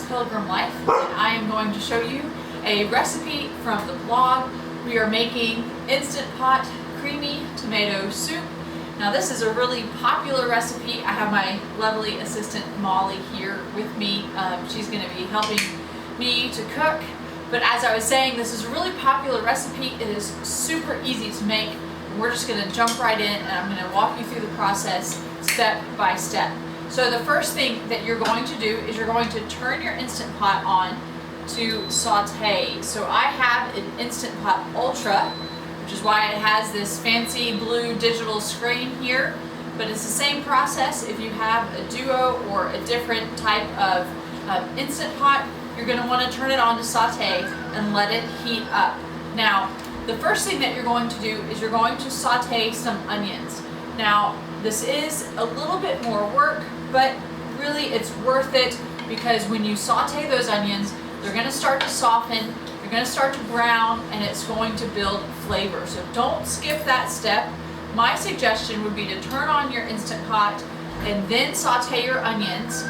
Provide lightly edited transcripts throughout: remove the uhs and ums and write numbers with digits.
Pilgrim Life, and I am going to show you a recipe from the blog. We are making Instant Pot Creamy Tomato Soup. Now this is a really popular recipe. I have my lovely assistant Molly here with me. She's going to be helping me to cook. But as I was saying, this is a really popular recipe. It is super easy to make. We're just going to jump right in and I'm going to walk you through the process step by step. So the first thing that you're going to do is you're going to turn your Instant Pot on to saute. So I have an Instant Pot Ultra, which is why it has this fancy blue digital screen here. But it's the same process if you have a Duo or a different type of Instant Pot. You're going to want to turn it on to saute and let it heat up. Now, the first thing that you're going to do is you're going to saute some onions. Now, this is a little bit more work, but really it's worth it because when you saute those onions, they're going to start to soften, they're going to start to brown, and it's going to build flavor. So don't skip that step. My suggestion would be to turn on your Instant Pot and then saute your onions,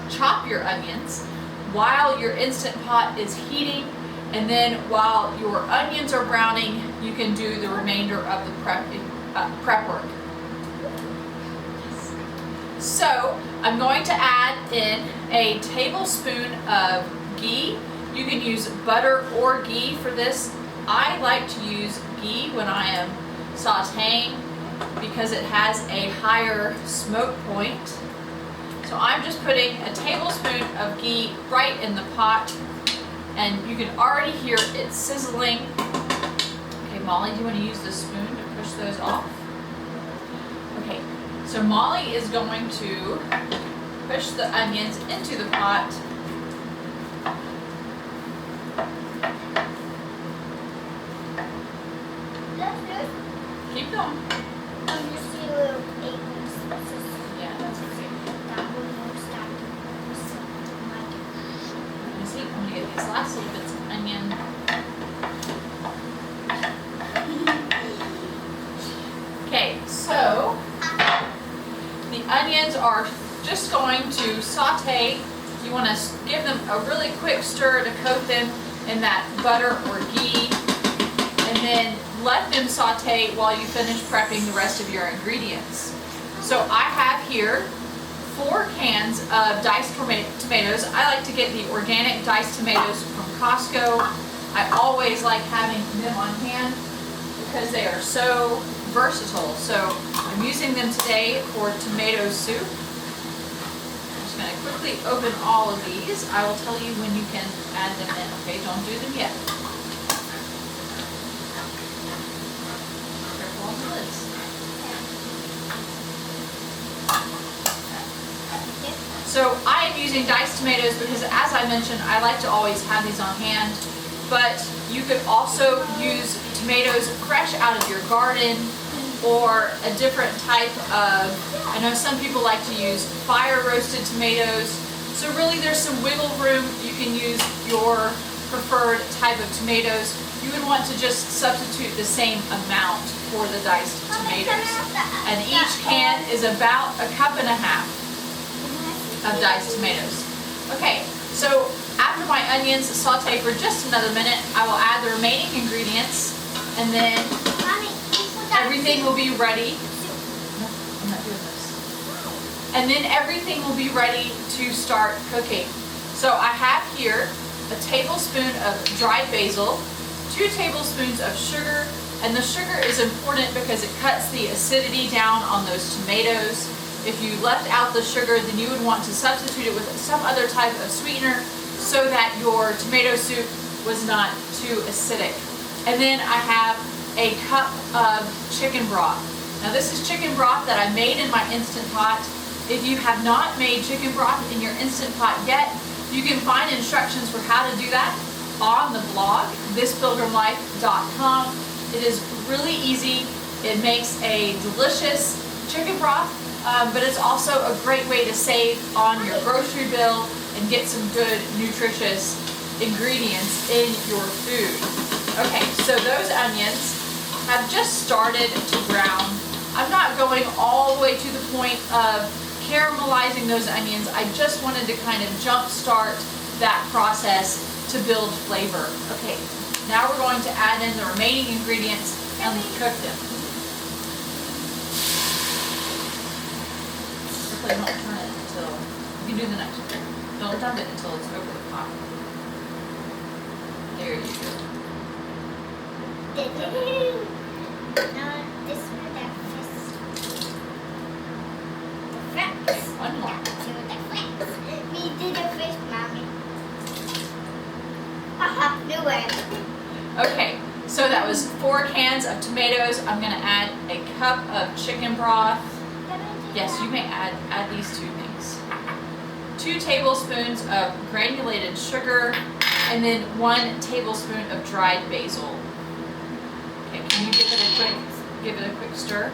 chop your onions while your Instant Pot is heating, and then while your onions are browning, you can do the remainder of the prep work. So I'm going to add in a tablespoon of ghee. You can use butter or ghee for this. I like to use ghee when I am sauteing because it has a higher smoke point. So I'm just putting a tablespoon of ghee right in the pot, and you can already hear it sizzling. Okay, Molly, do you want to use the spoon to push those off? Okay, so Molly is going to push the onions into the pot. Keep going. Yeah, that's okay. Let me see. I'm going to get these last little bits of onion. Okay, so the onions are just going to saute. You want to give them a really quick stir to coat them in that butter or ghee, and then let them saute while you finish prepping the rest of your ingredients. So I have here 4 cans of diced tomatoes. I like to get the organic diced tomatoes from Costco. I always like having them on hand because they are so versatile. So I'm using them today for tomato soup. I'm just going to quickly open all of these. I will tell you when you can add them in. Okay, don't do them yet. Careful on the lids. So I am using diced tomatoes because, as I mentioned, I like to always have these on hand. But you could also use tomatoes fresh out of your garden, or a different type of, I know some people like to use fire roasted tomatoes. So really there's some wiggle room. You can use your preferred type of tomatoes. You would want to just substitute the same amount for the diced tomatoes. And each can is about 1.5 cups of diced tomatoes. Okay, so after my onions saute for just another minute, I will add the remaining ingredients, and then everything will be ready. No, I'm not doing this. And then everything will be ready to start cooking. So I have here a tablespoon of dried basil, 2 tablespoons of sugar, and the sugar is important because it cuts the acidity down on those tomatoes. If you left out the sugar, then you would want to substitute it with some other type of sweetener so that your tomato soup was not too acidic. And then I have a cup of chicken broth. Now this is chicken broth that I made in my Instant Pot. If you have not made chicken broth in your Instant Pot yet, you can find instructions for how to do that on the blog, thispilgrimlife.com. It is really easy. It makes a delicious chicken broth, but it's also a great way to save on your grocery bill and get some good nutritious ingredients in your food. Okay, so those onions have just started to brown. I'm not going all the way to the point of caramelizing those onions. I just wanted to kind of jumpstart that process to build flavor. Okay, now we're going to add in the remaining ingredients and cook them. Hopefully don't turn it until, you can do the next one. Don't dump it until it's over the pot. There you go. Now this one the flex. One more. The flex. We did the fish, mommy. Haha, new one. Okay, so that was 4 cans of tomatoes. I'm gonna add a cup of chicken broth. Yes, you may add these 2 things. 2 tablespoons of granulated sugar, and then 1 tablespoon of dried basil. Okay, can you give it a quick stir?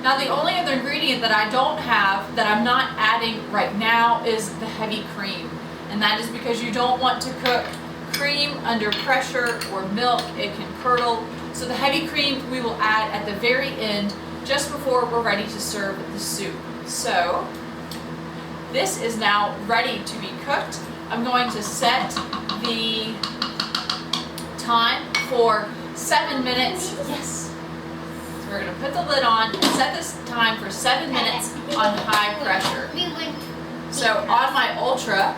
Now the only other ingredient that I don't have, that I'm not adding right now, is the heavy cream. And that is because you don't want to cook cream under pressure or milk, it can curdle. So the heavy cream we will add at the very end, just before we're ready to serve the soup. So this is now ready to be cooked. I'm going to set the time for 7 minutes. Yes. So we're going to put the lid on and set this time for 7 minutes on high pressure. So on my Ultra,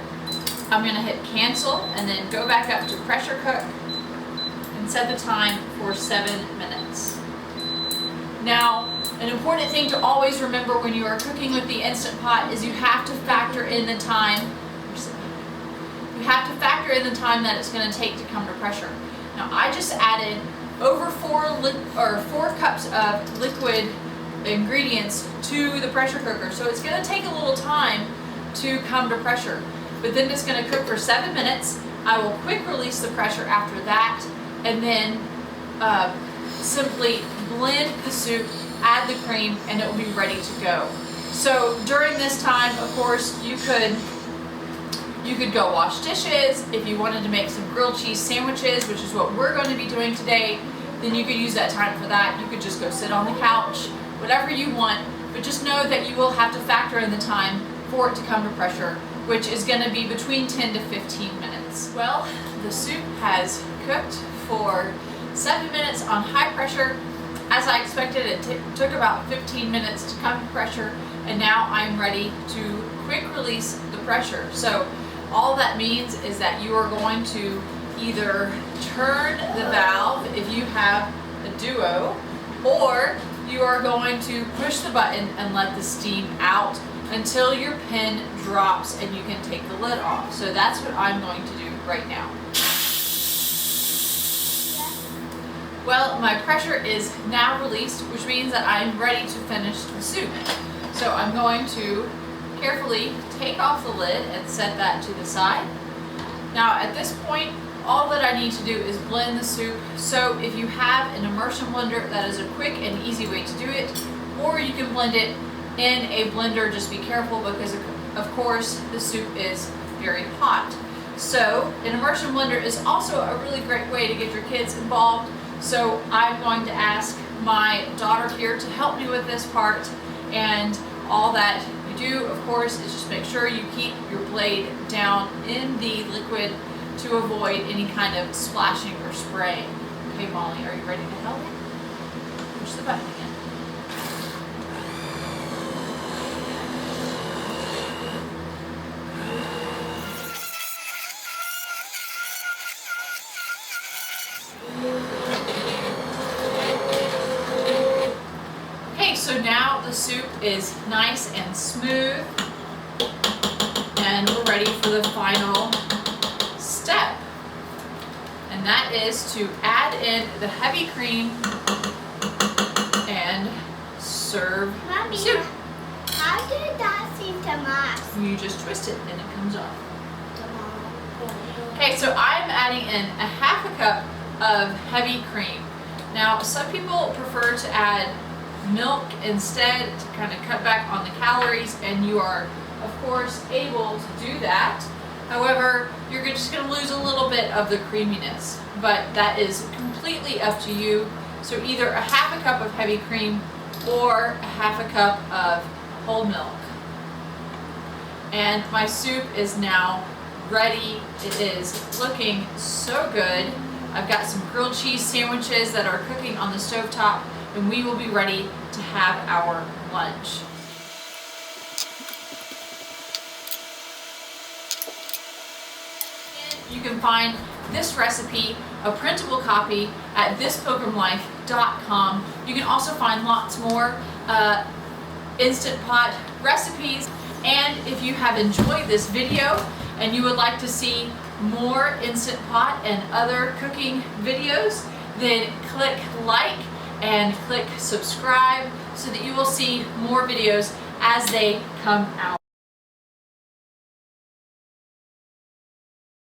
I'm going to hit cancel and then go back up to pressure cook and set the time for 7 minutes. Now, an important thing to always remember when you are cooking with the Instant Pot is you have to factor in the time. You have to factor in the time that it's going to take to come to pressure. Now, I just added over 4 cups of liquid ingredients to the pressure cooker, so it's going to take a little time to come to pressure. But then it's going to cook for 7 minutes. I will quick release the pressure after that, and then simply blend the soup, add the cream, and it will be ready to go. So during this time, of course, you could go wash dishes. If you wanted to make some grilled cheese sandwiches, which is what we're going to be doing today, then you could use that time for that. You could just go sit on the couch, whatever you want, but just know that you will have to factor in the time for it to come to pressure, which is going to be between 10 to 15 minutes. Well, the soup has cooked for 7 minutes on high pressure. As I expected, it took about 15 minutes to come to pressure, and now I'm ready to quick release the pressure. So all that means is that you are going to either turn the valve if you have a duo, or you are going to push the button and let the steam out until your pin drops and you can take the lid off. So that's what I'm going to do right now. Well, my pressure is now released, which means that I'm ready to finish the soup. So I'm going to carefully take off the lid and set that to the side. Now at this point, all that I need to do is blend the soup. So if you have an immersion blender, that is a quick and easy way to do it, or you can blend it in a blender. Just be careful because of course the soup is very hot. So an immersion blender is also a really great way to get your kids involved. So I'm going to ask my daughter here to help me with this part, and all that you do, of course, is just make sure you keep your blade down in the liquid to avoid any kind of splashing or spraying. Okay, Molly, are you ready to help? Push the button again. So now the soup is nice and smooth, and we're ready for the final step, and that is to add in the heavy cream and serve Mommy, soup. how did that seem to mask? You just twist it and it comes off. Okay, so I'm adding in a half a cup of heavy cream. Now some people prefer to add milk instead to kind of cut back on the calories, and you are of course able to do that. However, you're just going to lose a little bit of the creaminess, but that is completely up to you. So either a half a cup of heavy cream or a half a cup of whole milk. And my soup is now ready. It is looking so good. I've got some grilled cheese sandwiches that are cooking on the stovetop, and we will be ready to have our lunch. You can find this recipe, a printable copy, at thispilgrimlife.com. You can also find lots more Instant Pot recipes. And if you have enjoyed this video and you would like to see more Instant Pot and other cooking videos, then click like and click subscribe so that you will see more videos as they come out.